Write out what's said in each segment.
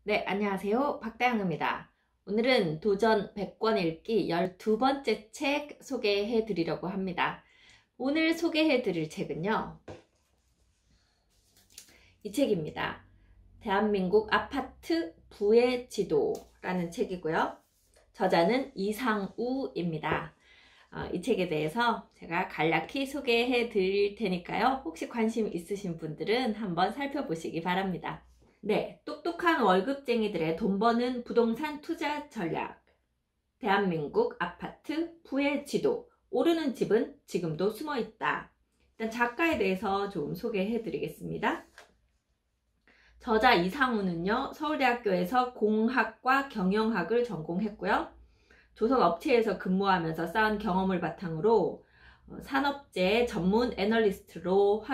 네, 안녕하세요. 박다영입니다. 오늘은 도전 100권 읽기 12번째 책 소개해 드리려고 합니다. 오늘 소개해 드릴 책은요, 이 책입니다. 대한민국 아파트 부의 지도라는 책이고요. 저자는 이상우입니다. 이 책에 대해서 제가 간략히 소개해 드릴 테니까요. 혹시 관심 있으신 분들은 한번 살펴보시기 바랍니다. 네, 똑똑한 월급쟁이들의 돈 버는 부동산 투자 전략. 대한민국 아파트 부의 지도. 오르는 집은 지금도 숨어 있다. 일단 작가에 대해서 좀 소개해 드리겠습니다. 저자 이상우는요, 서울대학교에서 공학과 경영학을 전공했고요. 조선 업체에서 근무하면서 쌓은 경험을 바탕으로 산업재 전문 애널리스트로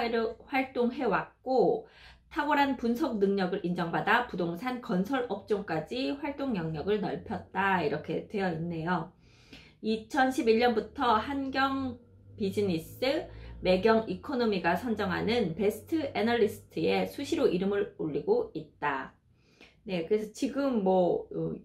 활동해왔고, 탁월한 분석 능력을 인정받아 부동산 건설 업종까지 활동 영역을 넓혔다. 이렇게 되어 있네요. 2011년부터 한경 비즈니스, 매경 이코노미가 선정하는 베스트 애널리스트에 수시로 이름을 올리고 있다. 네, 그래서 지금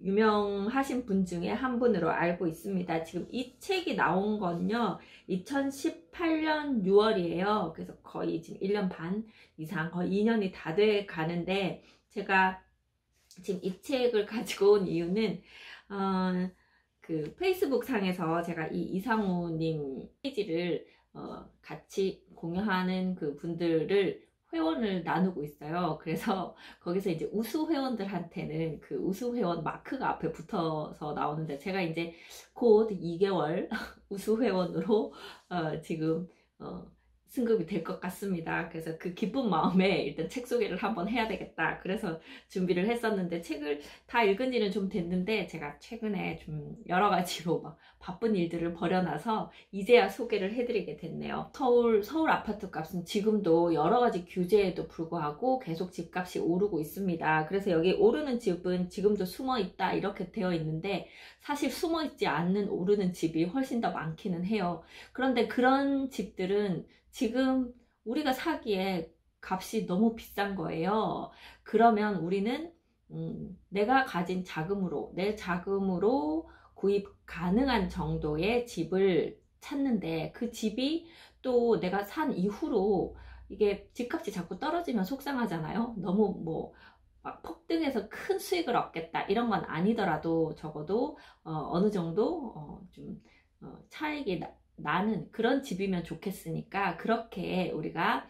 유명하신 분 중에 한 분으로 알고 있습니다. 지금 이 책이 나온 건요, 2018년 6월이에요. 그래서 거의 지금 1년 반 이상, 거의 2년이 다 돼 가는데, 제가 지금 이 책을 가지고 온 이유는, 그 페이스북 상에서 제가 이 이상우님 페이지를 같이 공유하는 그 분들을 회원을 나누고 있어요. 그래서 거기서 이제 우수 회원들한테는 그 우수 회원 마크가 앞에 붙어서 나오는데, 제가 이제 곧 2개월 우수 회원으로 지금 승급이 될 것 같습니다. 그래서 그 기쁜 마음에 일단 책 소개를 한번 해야 되겠다. 그래서 준비를 했었는데, 책을 다 읽은 지는 좀 됐는데, 제가 최근에 좀 여러 가지로 막 바쁜 일들을 벌여놔서 이제야 소개를 해드리게 됐네요. 서울 아파트 값은 지금도 여러 가지 규제에도 불구하고 계속 집값이 오르고 있습니다. 그래서 여기 오르는 집은 지금도 숨어 있다 이렇게 되어 있는데, 사실 숨어 있지 않는 오르는 집이 훨씬 더 많기는 해요. 그런데 그런 집들은 지금 우리가 사기에 값이 너무 비싼 거예요. 그러면 우리는 내가 가진 자금으로, 내 자금으로 구입 가능한 정도의 집을 찾는데, 그 집이 또 내가 산 이후로 이게 집값이 자꾸 떨어지면 속상하잖아요. 너무 막 폭등해서 큰 수익을 얻겠다 이런 건 아니더라도 적어도 어느 정도 좀 차익이 나는 그런 집이면 좋겠으니까, 그렇게 우리가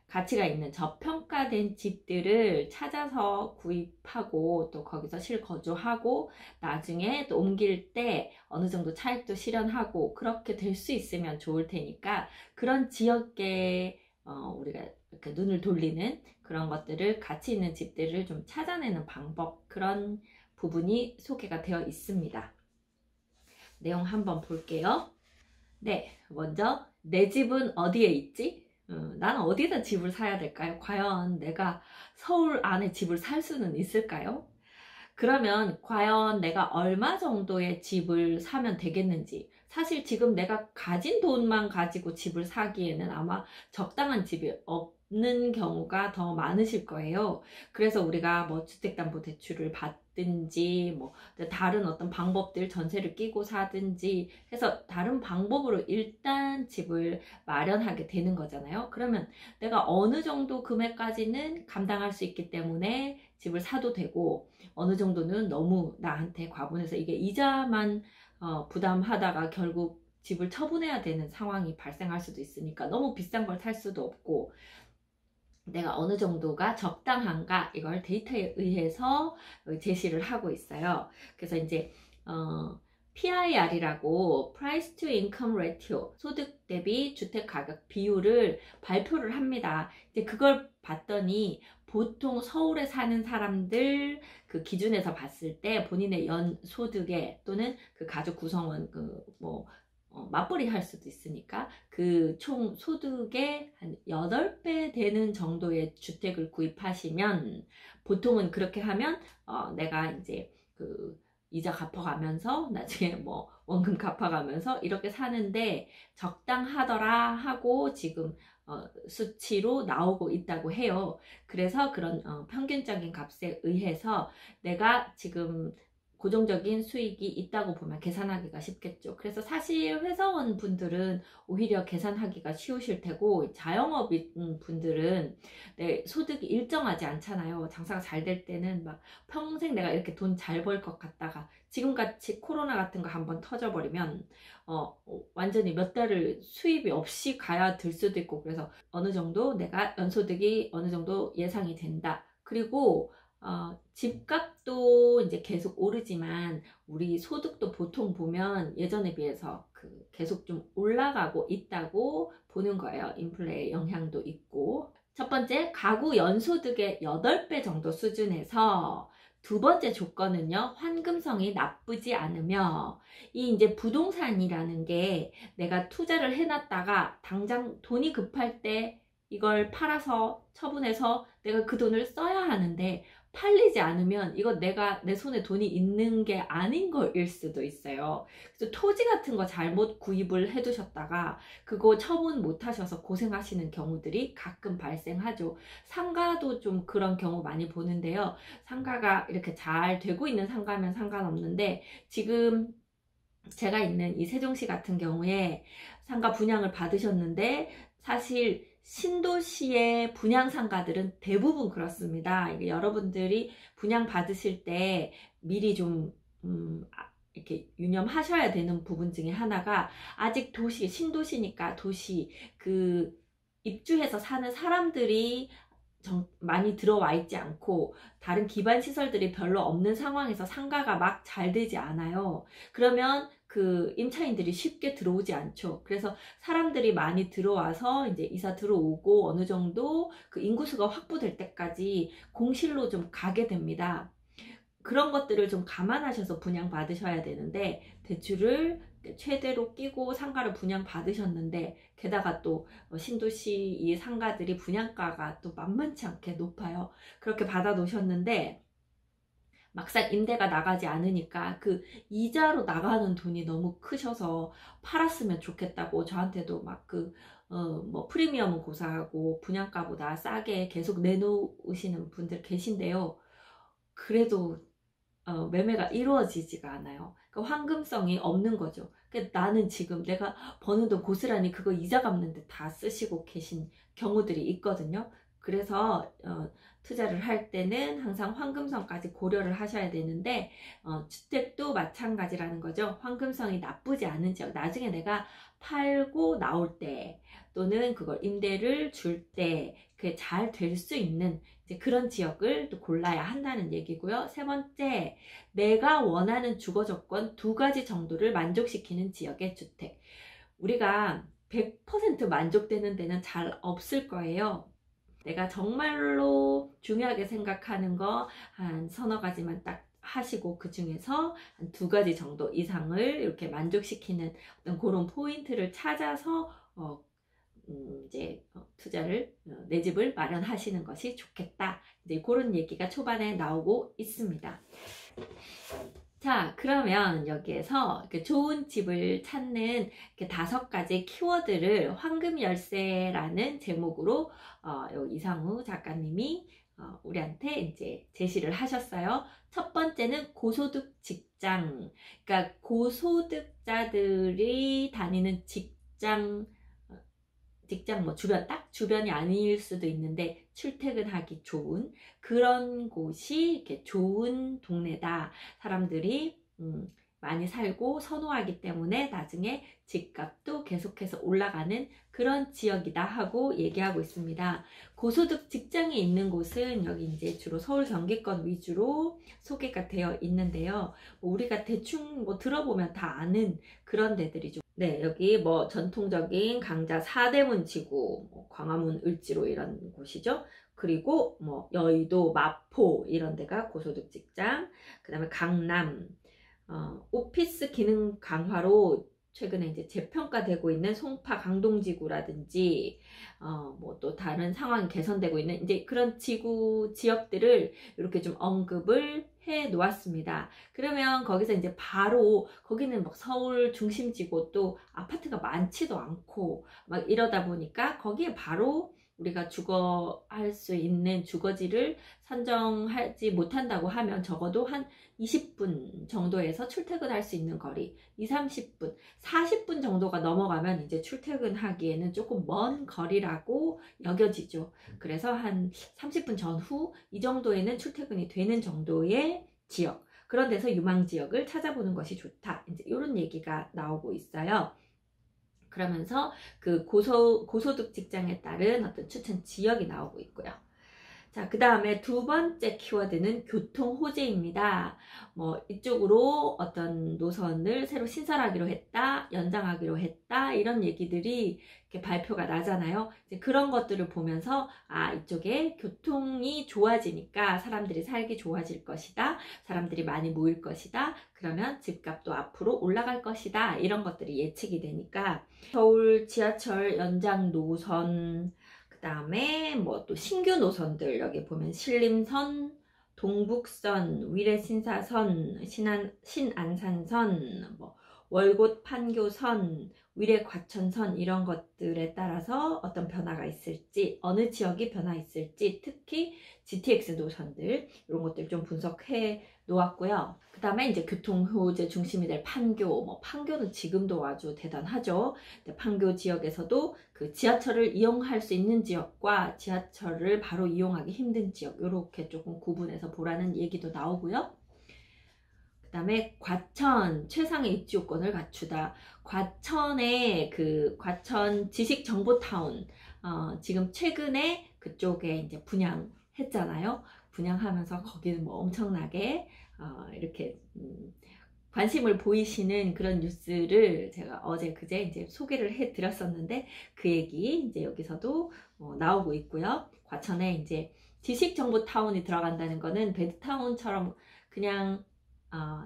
가치가 있는 저평가된 집들을 찾아서 구입하고, 또 거기서 실거주하고, 나중에 또 옮길 때 어느 정도 차익도 실현하고, 그렇게 될 수 있으면 좋을 테니까, 그런 지역에 우리가 이렇게 눈을 돌리는 그런 것들을, 가치 있는 집들을 좀 찾아내는 방법, 그런 부분이 소개가 되어 있습니다. 내용 한번 볼게요. 네, 먼저 내 집은 어디에 있지? 나는 어디다 집을 사야 될까요? 과연 내가 서울 안에 집을 살 수는 있을까요? 그러면 과연 내가 얼마 정도의 집을 사면 되겠는지. 사실 지금 내가 가진 돈만 가지고 집을 사기에는 아마 적당한 집이 없는 경우가 더 많으실 거예요. 그래서 우리가 뭐 주택담보대출을 받든지, 뭐 다른 어떤 방법들, 전세를 끼고 사든지 해서 다른 방법으로 일단 집을 마련하게 되는 거잖아요. 그러면 내가 어느 정도 금액까지는 감당할 수 있기 때문에 집을 사도 되고, 어느 정도는 너무 나한테 과분해서 이게 이자만 부담하다가 결국 집을 처분해야 되는 상황이 발생할 수도 있으니까 너무 비싼 걸 살 수도 없고, 내가 어느 정도가 적당한가, 이걸 데이터에 의해서 제시를 하고 있어요. 그래서 이제 PIR이라고 Price to Income Ratio, 소득 대비 주택 가격 비율을 발표를 합니다. 이제 그걸 봤더니 보통 서울에 사는 사람들 그 기준에서 봤을 때 본인의 연 소득에, 또는 그 가족 구성원 맞벌이 할 수도 있으니까 그 총 소득의 한 8배 되는 정도의 주택을 구입하시면, 보통은 그렇게 하면 내가 이제 그 이자 갚아가면서 나중에 원금 갚아가면서 이렇게 사는데 적당하더라 하고, 지금 수치로 나오고 있다고 해요. 그래서 그런 평균적인 값에 의해서 내가 지금 고정적인 수익이 있다고 보면 계산하기가 쉽겠죠. 그래서 사실 회사원 분들은 오히려 계산하기가 쉬우실 테고, 자영업인 분들은 내 소득이 일정하지 않잖아요. 장사가 잘 될 때는 막 평생 내가 이렇게 돈 잘 벌 것 같다가 지금같이 코로나 같은 거 한번 터져버리면 완전히 몇 달을 수입이 없이 가야 될 수도 있고, 그래서 어느 정도 내가 연소득이 어느 정도 예상이 된다. 그리고 집값도 이제 계속 오르지만 우리 소득도 보통 보면 예전에 비해서 계속 좀 올라가고 있다고 보는 거예요. 인플레의 영향도 있고. 첫 번째, 가구 연소득의 8배 정도 수준에서 두 번째 조건은요, 환금성이 나쁘지 않으며, 이 이제 부동산이라는 게 내가 투자를 해놨다가 당장 돈이 급할 때 이걸 팔아서 처분해서 내가 그 돈을 써야 하는데, 팔리지 않으면 이거 내가 내 손에 돈이 있는 게 아닌 거일 수도 있어요. 그래서 토지 같은 거 잘못 구입을 해두셨다가 그거 처분 못 하셔서 고생하시는 경우들이 가끔 발생하죠. 상가도 좀 그런 경우 많이 보는데요. 상가가 이렇게 잘 되고 있는 상가면 상관없는데, 지금 제가 있는 이 세종시 같은 경우에 상가 분양을 받으셨는데, 사실 신도시의 분양 상가들은 대부분 그렇습니다. 이게 여러분들이 분양 받으실 때 미리 좀 이렇게 유념하셔야 되는 부분 중에 하나가, 아직 도시, 신도시니까 도시 입주해서 사는 사람들이 많이 들어와 있지 않고 다른 기반 시설들이 별로 없는 상황에서 상가가 막 잘 되지 않아요. 그러면 임차인들이 쉽게 들어오지 않죠. 그래서 사람들이 많이 들어와서 이제 이사 들어오고 어느 정도 인구수가 확보될 때까지 공실로 좀 가게 됩니다. 그런 것들을 좀 감안하셔서 분양 받으셔야 되는데, 대출을 최대로 끼고 상가를 분양 받으셨는데, 게다가 또 신도시 이 상가들이 분양가가 또 만만치 않게 높아요. 그렇게 받아 놓으셨는데 막상 임대가 나가지 않으니까 이자로 나가는 돈이 너무 크셔서 팔았으면 좋겠다고 저한테도 막 프리미엄은 고사하고 분양가보다 싸게 계속 내놓으시는 분들 계신데요. 그래도 매매가 이루어지지가 않아요. 그러니까 황금성이 없는 거죠. 그러니까 나는 지금 내가 버는 돈 고스란히 그거 이자 갚는데 다 쓰시고 계신 경우들이 있거든요. 그래서 투자를 할 때는 항상 황금성까지 고려를 하셔야 되는데, 주택도 마찬가지라는 거죠. 황금성이 나쁘지 않은 지역, 나중에 내가 팔고 나올 때 또는 그걸 임대를 줄 때 그게 잘 될 수 있는 이제 그런 지역을 또 골라야 한다는 얘기고요. 세 번째, 내가 원하는 주거 조건 2가지 정도를 만족시키는 지역의 주택. 우리가 100% 만족되는 데는 잘 없을 거예요. 내가 정말로 중요하게 생각하는 거 한 서너 가지만 딱 하시고, 그 중에서 한 2가지 정도 이상을 이렇게 만족시키는 어떤 그런 포인트를 찾아서 이제 투자를 내 집을 마련하시는 것이 좋겠다. 이제 그런 얘기가 초반에 나오고 있습니다. 자, 그러면 여기에서 이렇게 좋은 집을 찾는 5가지 키워드를 황금 열쇠라는 제목으로 이상우 작가님이 우리한테 이제 제시를 하셨어요. 첫 번째는 고소득 직장. 그러니까 고소득자들이 다니는 직장 뭐 딱 주변이 아닐 수도 있는데 출퇴근하기 좋은 그런 곳이 이렇게 좋은 동네다. 사람들이 많이 살고 선호하기 때문에 나중에 집값도 계속해서 올라가는 그런 지역이다 하고 얘기하고 있습니다. 고소득 직장이 있는 곳은 여기 이제 주로 서울 경기권 위주로 소개가 되어 있는데요. 우리가 대충 들어보면 다 아는 그런 데들이죠. 네, 여기 전통적인 강자 사대문 지구, 광화문 을지로 이런 곳이죠. 그리고 여의도, 마포 이런 데가 고소득 직장. 그 다음에 강남, 오피스 기능 강화로 최근에 이제 재평가되고 있는 송파 강동지구라든지 뭐 또 다른 상황이 개선되고 있는 이제 그런 지역들을 이렇게 좀 언급을 해 놓았습니다. 그러면 거기서 이제 바로 거기는 막 서울 중심지고 또 아파트가 많지도 않고 막 이러다 보니까 거기에 바로 우리가 주거할 수 있는 주거지를 선정하지 못한다고 하면 적어도 한 20분 정도에서 출퇴근할 수 있는 거리, 20, 30분, 40분 정도가 넘어가면 이제 출퇴근하기에는 조금 먼 거리라고 여겨지죠. 그래서 한 30분 전후 이 정도에는 출퇴근이 되는 정도의 지역, 그런 데서 유망 지역을 찾아보는 것이 좋다. 이제 이런 얘기가 나오고 있어요. 그러면서 그 고소득 직장에 따른 어떤 추천 지역이 나오고 있고요. 자, 그 다음에 두 번째 키워드는 교통 호재입니다. 뭐 이쪽으로 어떤 노선을 새로 신설하기로 했다, 연장하기로 했다, 이런 얘기들이 이렇게 발표가 나잖아요. 이제 그런 것들을 보면서 이쪽에 교통이 좋아지니까 사람들이 살기 좋아질 것이다, 사람들이 많이 모일 것이다, 그러면 집값도 앞으로 올라갈 것이다, 이런 것들이 예측이 되니까 서울 지하철 연장 노선, 그 다음에 뭐 또 신규 노선들 여기 보면 신림선, 동북선, 위례신사선, 신안산선, 뭐 월곶 판교선, 위례 과천선, 이런 것들에 따라서 어떤 변화가 있을지, 어느 지역이 변화 있을지, 특히 GTX 노선들 이런 것들 좀 분석해 놓았고요. 그 다음에 이제 교통호재 중심이 될 판교, 뭐 판교는 지금도 아주 대단하죠. 판교 지역에서도 그 지하철을 이용할 수 있는 지역과 지하철을 바로 이용하기 힘든 지역, 이렇게 조금 구분해서 보라는 얘기도 나오고요. 그 다음에 과천 최상의 입지 요건을 갖추다. 과천의 그 과천 지식정보타운, 지금 최근에 그쪽에 이제 분양했잖아요. 분양하면서 거기는 뭐 엄청나게 이렇게 관심을 보이시는 그런 뉴스를 제가 어제 그제 이제 소개를 해 드렸었는데, 그 얘기 이제 여기서도 나오고 있고요. 과천에 이제 지식정보타운이 들어간다는 거는 베드타운처럼 그냥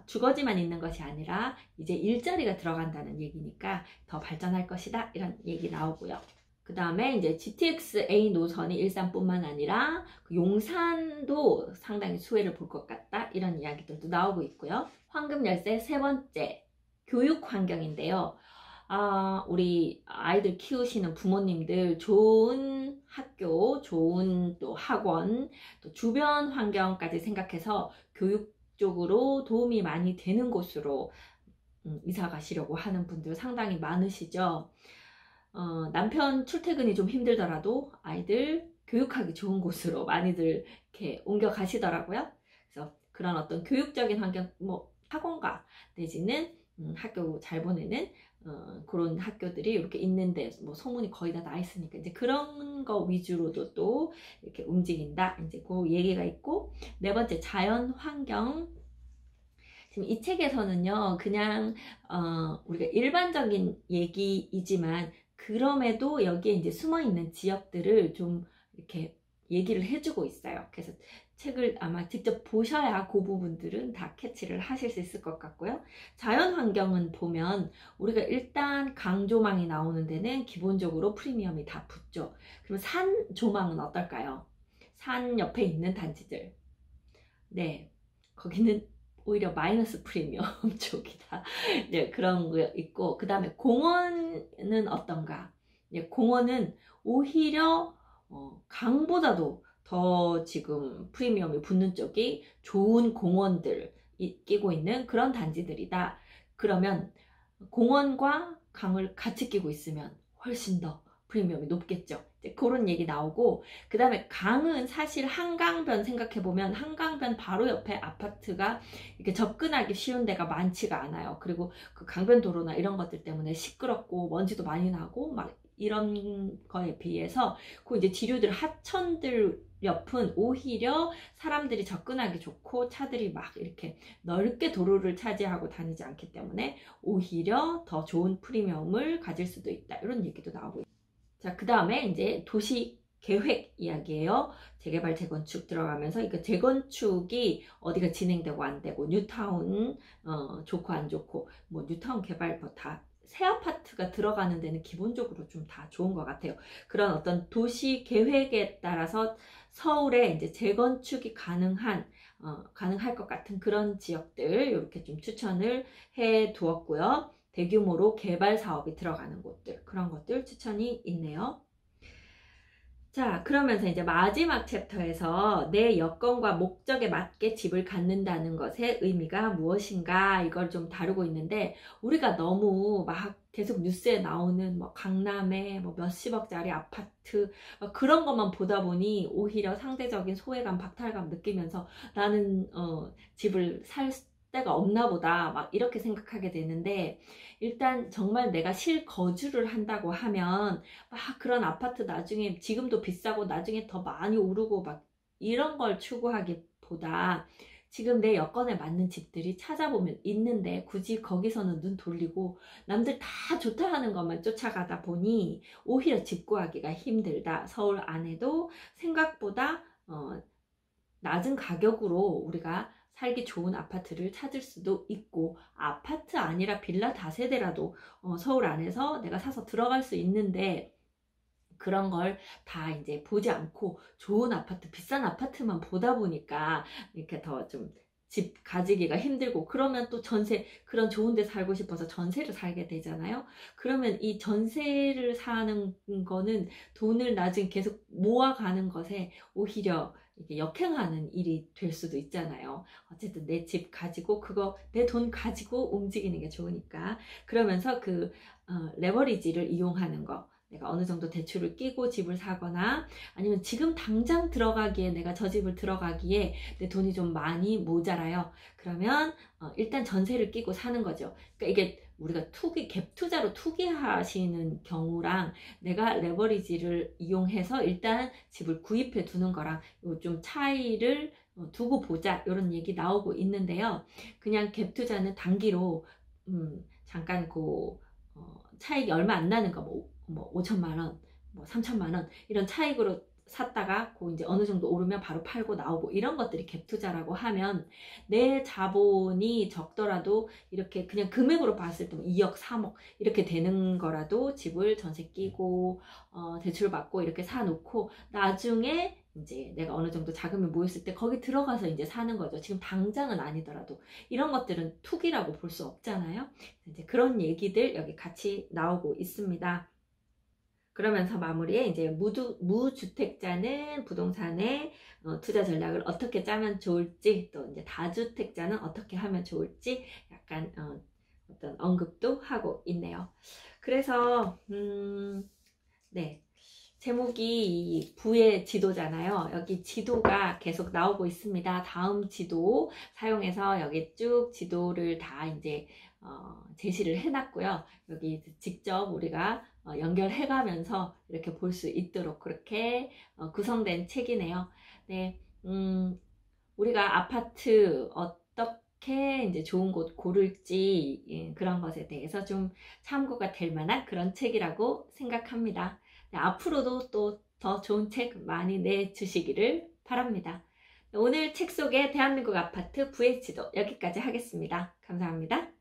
주거지만 있는 것이 아니라 이제 일자리가 들어간다는 얘기니까 더 발전할 것이다, 이런 얘기 나오고요. 그 다음에 이제 GTX A 노선이 일산뿐만 아니라 용산도 상당히 수혜를 볼 것 같다, 이런 이야기들도 나오고 있고요. 황금 열쇠 세 번째, 교육 환경인데요. 우리 아이들 키우시는 부모님들 좋은 학교, 좋은 또 학원, 또 주변 환경까지 생각해서 교육 쪽으로 도움이 많이 되는 곳으로 이사 가시려고 하는 분들 상당히 많으시죠. 남편 출퇴근이 좀 힘들더라도 아이들 교육하기 좋은 곳으로 많이들 이렇게 옮겨 가시더라고요. 그래서 그런 어떤 교육적인 환경, 뭐 학원가 내지는 학교 잘 보내는 그런 학교들이 이렇게 있는데 뭐 소문이 거의 다 나 있으니까 이제 그런 거 위주로도 또 이렇게 움직인다, 이제 그 얘기가 있고, 네 번째 자연 환경. 지금 이 책에서는요, 그냥 우리가 일반적인 얘기이지만 그럼에도 여기에 이제 숨어 있는 지역들을 좀 이렇게 얘기를 해주고 있어요. 그래서 책을 아마 직접 보셔야 그 부분들은 다 캐치를 하실 수 있을 것 같고요. 자연 환경은 보면 우리가 일단 강 조망이 나오는 데는 기본적으로 프리미엄이 다 붙죠. 그럼 산 조망은 어떨까요? 산 옆에 있는 단지들. 네, 거기는 오히려 마이너스 프리미엄 쪽이다. 네, 그런 거 있고, 그 다음에 공원은 어떤가? 네, 공원은 오히려 강보다도 더 지금 프리미엄이 붙는 쪽이 좋은 공원들 끼고 있는 그런 단지들이다. 그러면 공원과 강을 같이 끼고 있으면 훨씬 더 프리미엄이 높겠죠. 그런 얘기 나오고, 그 다음에 강은 사실 한강변 생각해보면 한강변 바로 옆에 아파트가 이렇게 접근하기 쉬운 데가 많지가 않아요. 그리고 그 강변 도로나 이런 것들 때문에 시끄럽고 먼지도 많이 나고 막 이런 거에 비해서 그 이제 지류들 하천들 옆은 오히려 사람들이 접근하기 좋고 차들이 막 이렇게 넓게 도로를 차지하고 다니지 않기 때문에 오히려 더 좋은 프리미엄을 가질 수도 있다, 이런 얘기도 나오고 있습니다. 자, 그 다음에 이제 도시 계획 이야기예요. 재개발, 재건축 들어가면서 이거 재건축이 어디가 진행되고 안 되고, 뉴타운 좋고 안 좋고, 뭐 뉴타운 개발 뭐 다 새 아파트가 들어가는 데는 기본적으로 좀 다 좋은 것 같아요. 그런 어떤 도시 계획에 따라서 서울에 이제 재건축이 가능할 것 같은 그런 지역들 이렇게 좀 추천을 해 두었고요. 대규모로 개발 사업이 들어가는 곳들, 그런 것들 추천이 있네요. 자, 그러면서 이제 마지막 챕터에서 내 여건과 목적에 맞게 집을 갖는다는 것의 의미가 무엇인가, 이걸 좀 다루고 있는데, 우리가 너무 막 계속 뉴스에 나오는 뭐 강남에 뭐 몇십억짜리 아파트 그런 것만 보다 보니 오히려 상대적인 소외감, 박탈감 느끼면서 나는 집을 살 데가 없나 보다 막 이렇게 생각하게 되는데, 일단 정말 내가 실거주를 한다고 하면 막 그런 아파트 나중에 지금도 비싸고 나중에 더 많이 오르고 막 이런 걸 추구하기보다 지금 내 여건에 맞는 집들이 찾아보면 있는데 굳이 거기서는 눈 돌리고 남들 다 좋다 하는 것만 쫓아가다 보니 오히려 집 구하기가 힘들다. 서울 안에도 생각보다 낮은 가격으로 우리가 살기 좋은 아파트를 찾을 수도 있고, 아파트 아니라 빌라 다세대라도 서울 안에서 내가 사서 들어갈 수 있는데, 그런 걸 다 이제 보지 않고 좋은 아파트, 비싼 아파트만 보다 보니까 이렇게 더 좀 집 가지기가 힘들고, 그러면 또 전세, 그런 좋은 데 살고 싶어서 전세를 살게 되잖아요. 그러면 이 전세를 사는 거는 돈을 나중에 계속 모아가는 것에 오히려 이게 역행하는 일이 될 수도 있잖아요. 어쨌든 내 집 가지고 그거 내 돈 가지고 움직이는 게 좋으니까. 그러면서 그 레버리지를 이용하는 거, 내가 어느 정도 대출을 끼고 집을 사거나 아니면 지금 당장 들어가기에, 내가 저 집을 들어가기에 내 돈이 좀 많이 모자라요. 그러면 일단 전세를 끼고 사는 거죠. 그러니까 이게 우리가 갭 투자로 투기하시는 경우랑 내가 레버리지를 이용해서 일단 집을 구입해 두는 거랑 좀 차이를 두고 보자, 이런 얘기 나오고 있는데요. 그냥 갭 투자는 단기로 잠깐 차익이 얼마 안 나는 거, 뭐 5천만 원, 뭐 3천만 원 이런 차익으로 샀다가 이제 어느 정도 오르면 바로 팔고 나오고, 이런 것들이 갭 투자라고 하면 내 자본이 적더라도 이렇게 그냥 금액으로 봤을 때 2억, 3억 이렇게 되는 거라도 집을 전세 끼고 대출 받고 이렇게 사놓고 나중에 이제 내가 어느 정도 자금이 모였을 때 거기 들어가서 이제 사는 거죠. 지금 당장은 아니더라도 이런 것들은 투기라고 볼 수 없잖아요. 이제 그런 얘기들 여기 같이 나오고 있습니다. 그러면서 마무리에 이제 무주택자는 부동산에 투자 전략을 어떻게 짜면 좋을지, 또 이제 다주택자는 어떻게 하면 좋을지 약간 어떤 언급도 하고 있네요. 그래서 네, 제목이 부의 지도잖아요. 여기 지도가 계속 나오고 있습니다. 다음 지도 사용해서 여기 쭉 지도를 다 이제 제시를 해놨고요. 여기 직접 우리가 연결해 가면서 이렇게 볼 수 있도록 그렇게 구성된 책이네요. 네, 우리가 아파트 어떻게 이제 좋은 곳 고를지, 그런 것에 대해서 좀 참고가 될 만한 그런 책이라고 생각합니다. 네, 앞으로도 또 더 좋은 책 많이 내주시기를 바랍니다. 오늘 책 속의 대한민국 아파트 부의 지도 여기까지 하겠습니다. 감사합니다.